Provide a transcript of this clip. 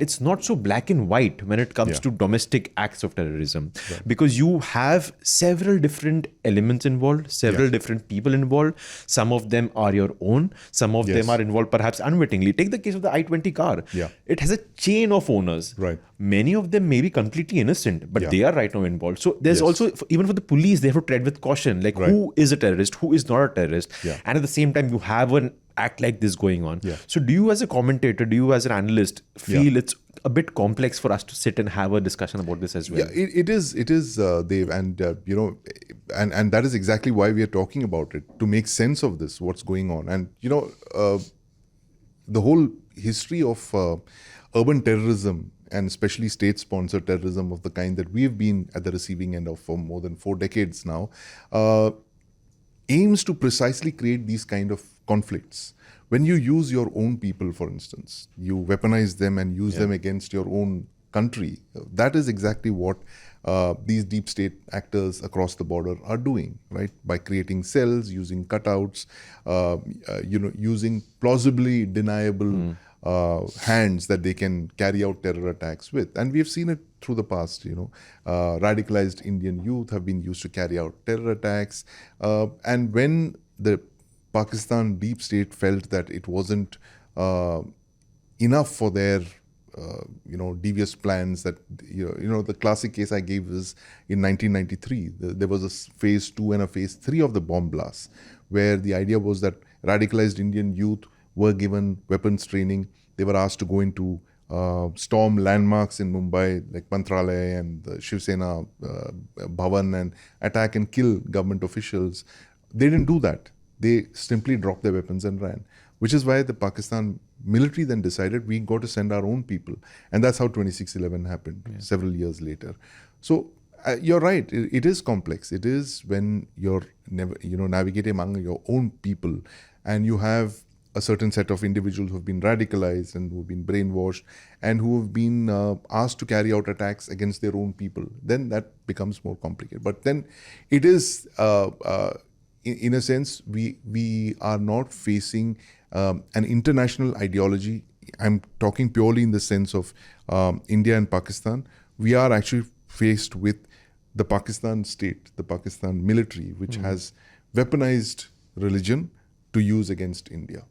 It's not so black and white when it comes to domestic acts of terrorism, because you have several different elements involved, several different people involved. Some of them are your own, some of them are involved perhaps unwittingly. Take the case of the I-20 car. It has a chain of owners. Many of them may be completely innocent, but they are right now involved. So there's also, even for the police, they have to tread with caution, like who is a terrorist, who is not a terrorist. And at the same time, you have an act like this going on. So do you as a commentator, do you as an analyst feel it's a bit complex for us to sit and have a discussion about this as well? It is, Dev, and and that is exactly why we are talking about it, to make sense of this, what's going on. And the whole history of urban terrorism, and especially state-sponsored terrorism of the kind that we've been at the receiving end of for more than 4 decades now, aims to precisely create these kind of conflicts. When you use your own people, for instance, you weaponize them and use them against your own country, that is exactly what these deep state actors across the border are doing, right? By creating cells, using cutouts, using plausibly deniable hands that they can carry out terror attacks with. And we've seen it through the past, radicalized Indian youth have been used to carry out terror attacks. And when the Pakistan deep state felt that it wasn't enough for their devious plans, that the classic case I gave is in 1993. There was a phase 2 and a phase 3 of the bomb blasts, where the idea was that radicalized Indian youth were given weapons training. They were asked to go into storm landmarks in Mumbai, like Mantralaya and the Shiv Sena Bhavan, and attack and kill government officials. They didn't do that. They simply dropped their weapons and ran, which is why the Pakistan military then decided we got to send our own people. And that's how 26/11 happened several years later. So you're right, it is complex. It is when you're navigating among your own people, and you have a certain set of individuals who have been radicalized and who have been brainwashed and who have been asked to carry out attacks against their own people. Then that becomes more complicated. But then it is, in a sense, we are not facing an international ideology. I'm talking purely in the sense of India and Pakistan. We are actually faced with the Pakistan state, the Pakistan military, which has weaponized religion to use against India.